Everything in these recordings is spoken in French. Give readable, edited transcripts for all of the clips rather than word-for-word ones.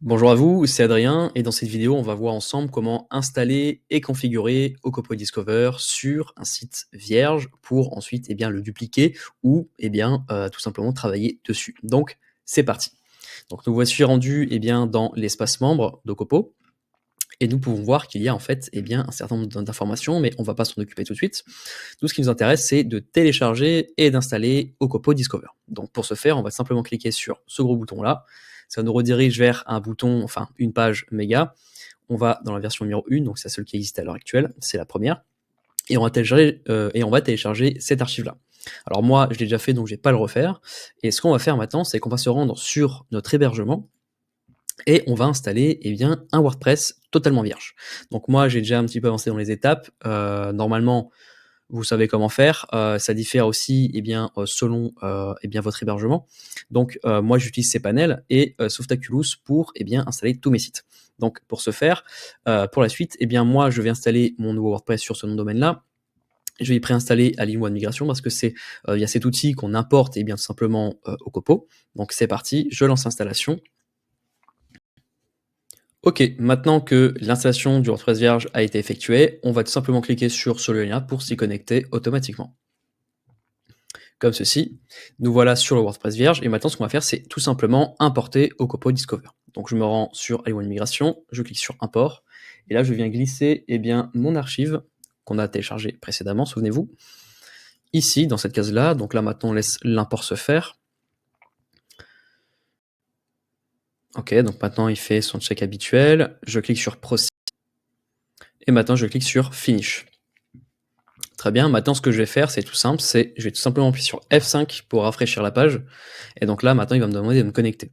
Bonjour à vous, c'est Adrien et dans cette vidéo, on va voir ensemble comment installer et configurer Ocopo Discover sur un site vierge pour ensuite le dupliquer ou tout simplement travailler dessus. Donc c'est parti. Donc nous voici rendus dans l'espace membre d'Ocopo et nous pouvons voir qu'il y a en fait un certain nombre d'informations, mais on ne va pas s'en occuper tout de suite. Tout ce qui nous intéresse, c'est de télécharger et d'installer Ocopo Discover. Donc pour ce faire, on va simplement cliquer sur ce gros bouton là. Ça nous redirige vers un bouton, enfin une page méga. On va dans la version numéro 1, donc c'est celle qui existe à l'heure actuelle, c'est la première. Et on va télécharger cette archive-là. Alors moi, je l'ai déjà fait, donc je ne vais pas le refaire. Et ce qu'on va faire maintenant, c'est qu'on va se rendre sur notre hébergement et on va installer un WordPress totalement vierge. Donc moi, j'ai déjà un petit peu avancé dans les étapes. Normalement, vous savez comment faire. Ça diffère aussi selon votre hébergement. Donc moi j'utilise cPanel et Softaculous pour installer tous mes sites. Donc pour ce faire, pour la suite, moi je vais installer mon nouveau WordPress sur ce nom de domaine-là. Je vais y préinstaller Align Migration parce que c'est il y a cet outil qu'on importe tout simplement au Copo. Donc c'est parti, je lance l'installation. Ok, maintenant que l'installation du WordPress vierge a été effectuée, on va tout simplement cliquer sur ce lien pour s'y connecter automatiquement. Comme ceci. Nous voilà sur le WordPress vierge et maintenant ce qu'on va faire c'est tout simplement importer Ocopo Discover. Donc je me rends sur Align Migration, je clique sur import et là je viens glisser mon archive qu'on a téléchargé précédemment, souvenez-vous, ici dans cette case là. Donc là maintenant on laisse l'import se faire. Ok, donc maintenant il fait son check habituel, je clique sur Proceed et maintenant je clique sur Finish. Très bien, maintenant ce que je vais faire c'est tout simple, je vais tout simplement appuyer sur F5 pour rafraîchir la page et donc là maintenant il va me demander de me connecter.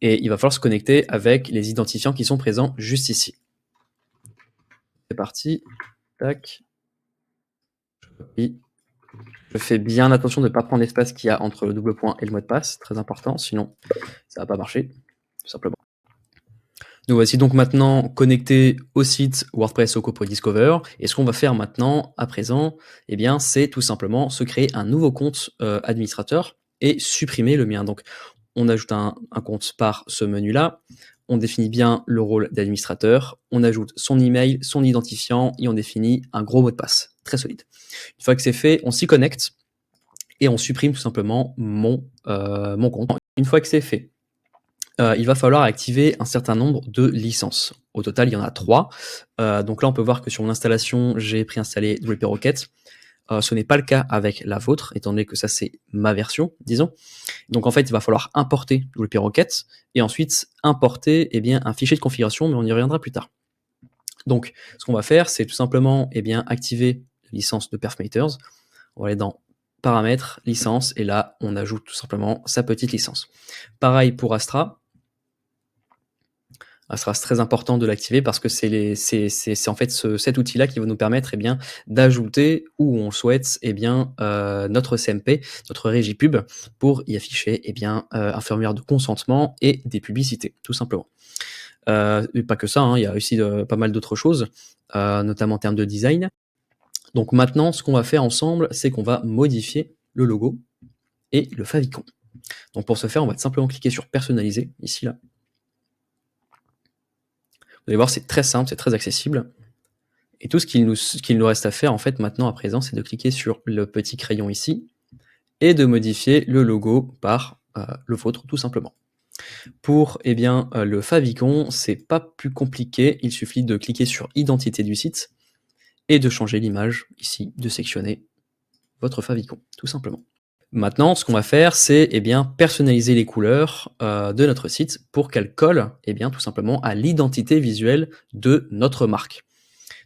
Et il va falloir se connecter avec les identifiants qui sont présents juste ici. C'est parti. Tac. Je fais bien attention de ne pas prendre l'espace qu'il y a entre le double point et le mot de passe, très important, sinon ça ne va pas marcher, tout simplement. Nous voici donc maintenant connectés au site WordPress Ocopo Discover. Et ce qu'on va faire maintenant, à présent, c'est tout simplement se créer un nouveau compte administrateur et supprimer le mien. Donc, on ajoute un compte par ce menu-là. On définit bien le rôle d'administrateur. On ajoute son email, son identifiant et on définit un gros mot de passe, très solide. Une fois que c'est fait, on s'y connecte et on supprime tout simplement mon compte. Une fois que c'est fait, il va falloir activer un certain nombre de licences. Au total, il y en a 3. Donc là, on peut voir que sur mon installation, j'ai préinstallé WP Rocket. Ce n'est pas le cas avec la vôtre, étant donné que ça, c'est ma version, disons. Donc en fait, il va falloir importer WP Rocket et ensuite importer un fichier de configuration, mais on y reviendra plus tard. Donc, ce qu'on va faire, c'est tout simplement activer la licence de PerfMaters. On va aller dans Paramètres, licence, et là, on ajoute tout simplement sa petite licence. Pareil pour Astra. Astra, c'est très important de l'activer parce que c'est en fait cet outil-là qui va nous permettre d'ajouter où on souhaite notre CMP, notre régie pub, pour y afficher un formulaire de consentement et des publicités, tout simplement. Et pas que ça, hein, il y a aussi pas mal d'autres choses, notamment en termes de design. Donc maintenant, ce qu'on va faire ensemble, c'est qu'on va modifier le logo et le favicon. Donc pour ce faire, on va simplement cliquer sur personnaliser, ici, là. Vous allez voir, c'est très simple, c'est très accessible. Et tout ce qu'il nous reste à faire, en fait, maintenant, à présent, c'est de cliquer sur le petit crayon ici et de modifier le logo par le vôtre, tout simplement. Pour le favicon, c'est pas plus compliqué. Il suffit de cliquer sur Identité du site et de changer l'image, ici, de sectionner votre favicon, tout simplement. Maintenant, ce qu'on va faire, c'est personnaliser les couleurs de notre site pour qu'elles collent tout simplement à l'identité visuelle de notre marque.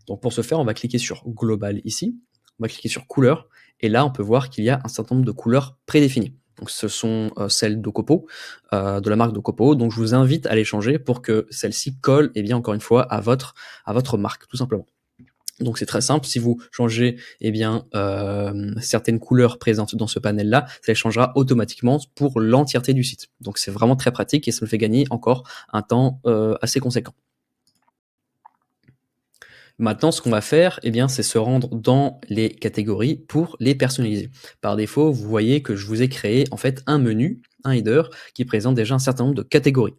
Donc pour ce faire, on va cliquer sur Global ici, on va cliquer sur Couleurs, et là on peut voir qu'il y a un certain nombre de couleurs prédéfinies. Donc ce sont celles d'Ocopo, de la marque d'Ocopo, donc je vous invite à les changer pour que celles-ci collent encore une fois à votre marque, tout simplement. Donc c'est très simple, si vous changez certaines couleurs présentes dans ce panel-là, ça les changera automatiquement pour l'entièreté du site. Donc c'est vraiment très pratique et ça me fait gagner encore un temps assez conséquent. Maintenant, ce qu'on va faire, eh bien, c'est se rendre dans les catégories pour les personnaliser. Par défaut, vous voyez que je vous ai créé en fait un menu, un header, qui présente déjà un certain nombre de catégories.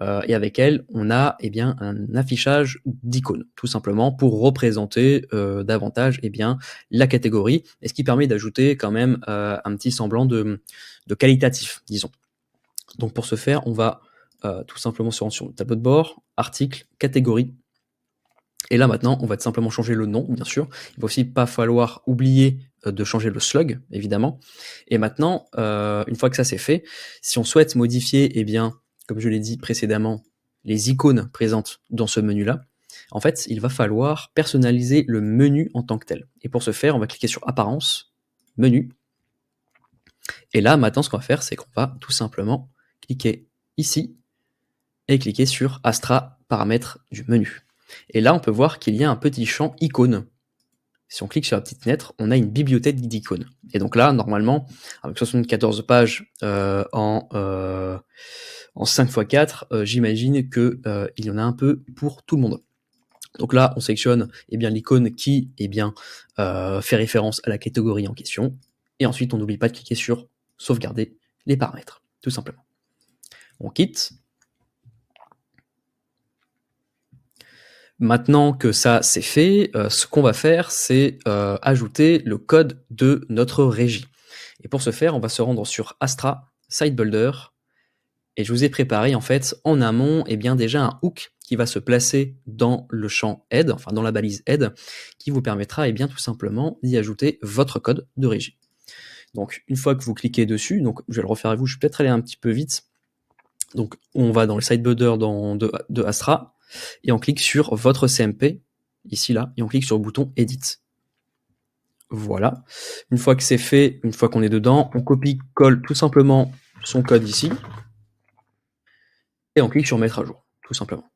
Et avec elles, on a eh bien, un affichage d'icônes, tout simplement pour représenter davantage eh bien, la catégorie, et ce qui permet d'ajouter quand même un petit semblant de qualitatif, disons. Donc pour ce faire, on va tout simplement se rendre sur le tableau de bord, article, catégorie. Et là maintenant, on va tout simplement changer le nom, bien sûr. Il va aussi pas falloir oublier de changer le slug, évidemment. Et maintenant, une fois que ça c'est fait, si on souhaite modifier, eh bien, comme je l'ai dit précédemment, les icônes présentes dans ce menu-là, en fait, il va falloir personnaliser le menu en tant que tel. Et pour ce faire, on va cliquer sur Apparence, Menu. Et là, maintenant, ce qu'on va faire, c'est qu'on va tout simplement cliquer ici et cliquer sur Astra, paramètres du menu. Et là, on peut voir qu'il y a un petit champ icône. Si on clique sur la petite fenêtre, on a une bibliothèque d'icônes. Et donc là, normalement, avec 74 pages en 5 x 4, j'imagine qu'il y en a un peu pour tout le monde. Donc là, on sélectionne eh bien, l'icône qui eh bien, fait référence à la catégorie en question. Et ensuite, on n'oublie pas de cliquer sur sauvegarder les paramètres, tout simplement. On quitte. Maintenant que ça c'est fait, ce qu'on va faire, c'est ajouter le code de notre régie. Et pour ce faire, on va se rendre sur Astra, Site Builder, et je vous ai préparé en fait en amont eh bien, déjà un hook qui va se placer dans le champ Aide, enfin dans la balise Aide, qui vous permettra eh bien, tout simplement d'y ajouter votre code de régie. Donc une fois que vous cliquez dessus, donc je vais le refaire avec vous, je vais peut-être aller un petit peu vite. Donc on va dans le Site Builder de Astra, et on clique sur votre CMP, ici là, et on clique sur le bouton Edit. Voilà. Une fois que c'est fait, une fois qu'on est dedans, on copie-colle tout simplement son code ici, et on clique sur Mettre à jour, tout simplement.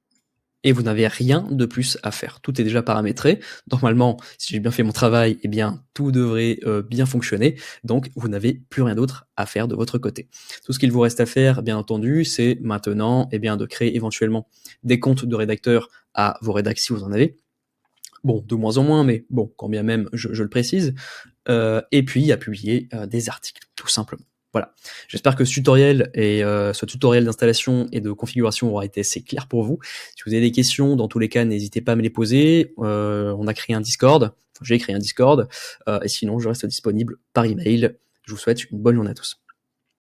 Et vous n'avez rien de plus à faire. Tout est déjà paramétré. Normalement, si j'ai bien fait mon travail, eh bien, tout devrait bien fonctionner. Donc, vous n'avez plus rien d'autre à faire de votre côté. Tout ce qu'il vous reste à faire, bien entendu, c'est maintenant eh bien, de créer éventuellement des comptes de rédacteurs à vos rédacs si vous en avez. Bon, de moins en moins, mais bon, quand bien même, je le précise. Et puis, à publier des articles, tout simplement. Voilà. J'espère que ce tutoriel d'installation et de configuration aura été assez clair pour vous. Si vous avez des questions, dans tous les cas, n'hésitez pas à me les poser. On a créé un Discord. Enfin, j'ai créé un Discord. Et sinon, je reste disponible par email. Je vous souhaite une bonne journée à tous.